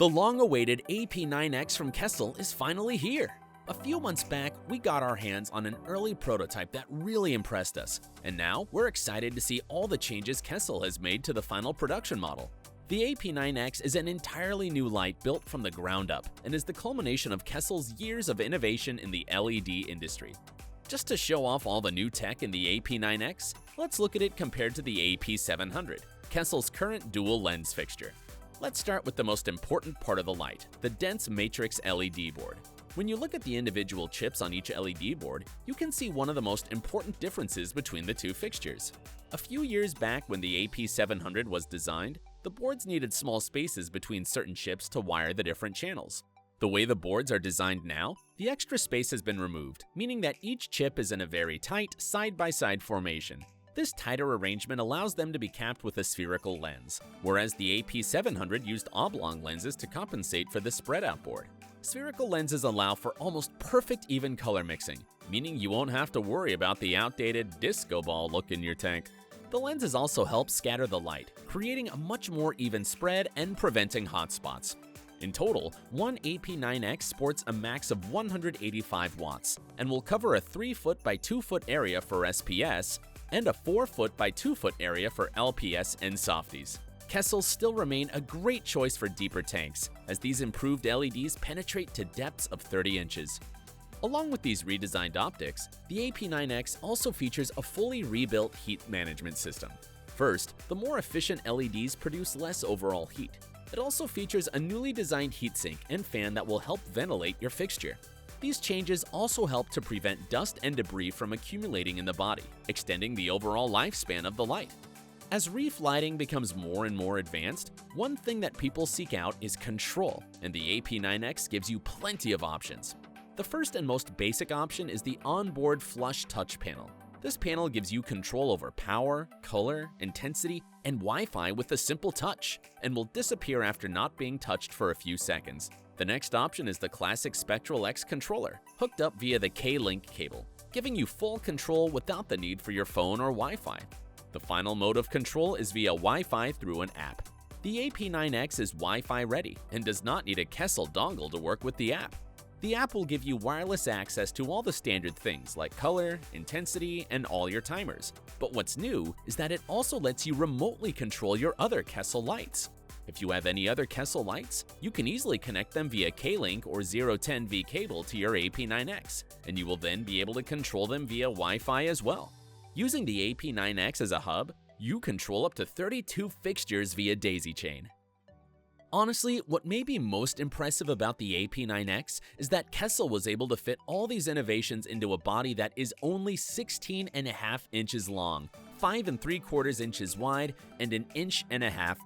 The long-awaited AP9X from Kessil is finally here. A few months back, we got our hands on an early prototype that really impressed us, and now we're excited to see all the changes Kessil has made to the final production model. The AP9X is an entirely new light built from the ground up and is the culmination of Kessil's years of innovation in the LED industry. Just to show off all the new tech in the AP9X, let's look at it compared to the AP700, Kessil's current dual lens fixture. Let's start with the most important part of the light, the dense matrix LED board. When you look at the individual chips on each LED board, you can see one of the most important differences between the two fixtures. A few years back when the AP700 was designed, the boards needed small spaces between certain chips to wire the different channels. The way the boards are designed now, the extra space has been removed, meaning that each chip is in a very tight, side-by-side formation. This tighter arrangement allows them to be capped with a spherical lens, whereas the AP700 used oblong lenses to compensate for the spread-out board. Spherical lenses allow for almost perfect even color mixing, meaning you won't have to worry about the outdated disco ball look in your tank. The lenses also help scatter the light, creating a much more even spread and preventing hot spots. In total, one AP9X sports a max of 185 watts and will cover a 3-foot by 2-foot area for SPS and a 4-foot by 2-foot area for LPS and softies. Kessil still remain a great choice for deeper tanks, as these improved LEDs penetrate to depths of 30 inches. Along with these redesigned optics, the AP9X also features a fully rebuilt heat management system. First, the more efficient LEDs produce less overall heat. It also features a newly designed heatsink and fan that will help ventilate your fixture. These changes also help to prevent dust and debris from accumulating in the body, extending the overall lifespan of the light. As Reef lighting becomes more and more advanced, one thing that people seek out is control, and the AP9X gives you plenty of options. The first and most basic option is the onboard flush touch panel. This panel gives you control over power, color, intensity, and Wi-Fi with a simple touch, and will disappear after not being touched for a few seconds. The next option is the classic Spectral X controller, hooked up via the K-Link cable, giving you full control without the need for your phone or Wi-Fi. The final mode of control is via Wi-Fi through an app. The AP9X is Wi-Fi ready and does not need a Kessil dongle to work with the app. The app will give you wireless access to all the standard things like color, intensity, and all your timers. But what's new is that it also lets you remotely control your other Kessil lights. If you have any other Kessil lights, you can easily connect them via K-Link or 010V cable to your AP9X, and you will then be able to control them via Wi-Fi as well. Using the AP9X as a hub, you control up to 32 fixtures via daisy chain. Honestly, what may be most impressive about the AP9X is that Kessil was able to fit all these innovations into a body that is only 16.5 inches long, 5 3/4 inches wide, and 1.5 inches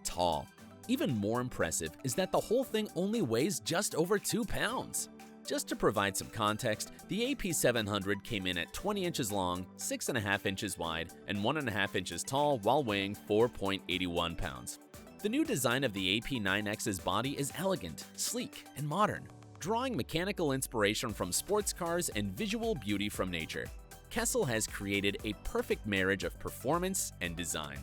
tall. Even more impressive is that the whole thing only weighs just over 2 pounds. Just to provide some context, the AP700 came in at 20 inches long, 6.5 inches wide, and 1.5 inches tall while weighing 4.81 pounds. The new design of the AP9X's body is elegant, sleek, and modern, drawing mechanical inspiration from sports cars and visual beauty from nature. Kessil has created a perfect marriage of performance and design.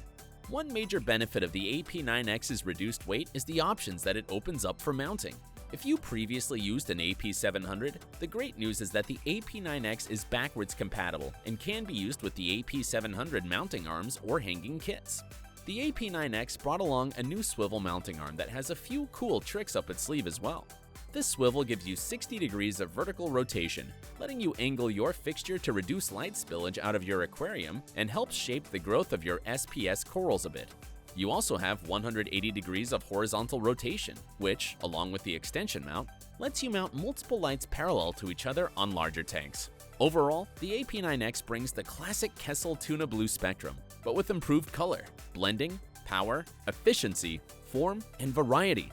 One major benefit of the AP9X's reduced weight is the options that it opens up for mounting. If you previously used an AP700, the great news is that the AP9X is backwards compatible and can be used with the AP700 mounting arms or hanging kits. The AP9X brought along a new swivel mounting arm that has a few cool tricks up its sleeve as well. This swivel gives you 60 degrees of vertical rotation, letting you angle your fixture to reduce light spillage out of your aquarium and helps shape the growth of your SPS corals a bit. You also have 180 degrees of horizontal rotation, which, along with the extension mount, lets you mount multiple lights parallel to each other on larger tanks. Overall, the AP9X brings the classic Kessil tuna blue spectrum, but with improved color, blending, power, efficiency, form, and variety.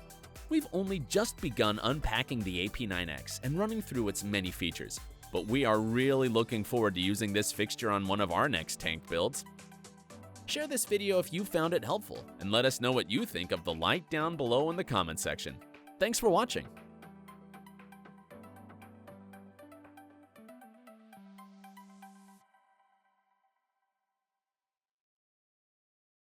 We've only just begun unpacking the AP9X and running through its many features, but we are really looking forward to using this fixture on one of our next tank builds. Share this video if you found it helpful, and let us know what you think of the light down below in the comment section. Thanks for watching.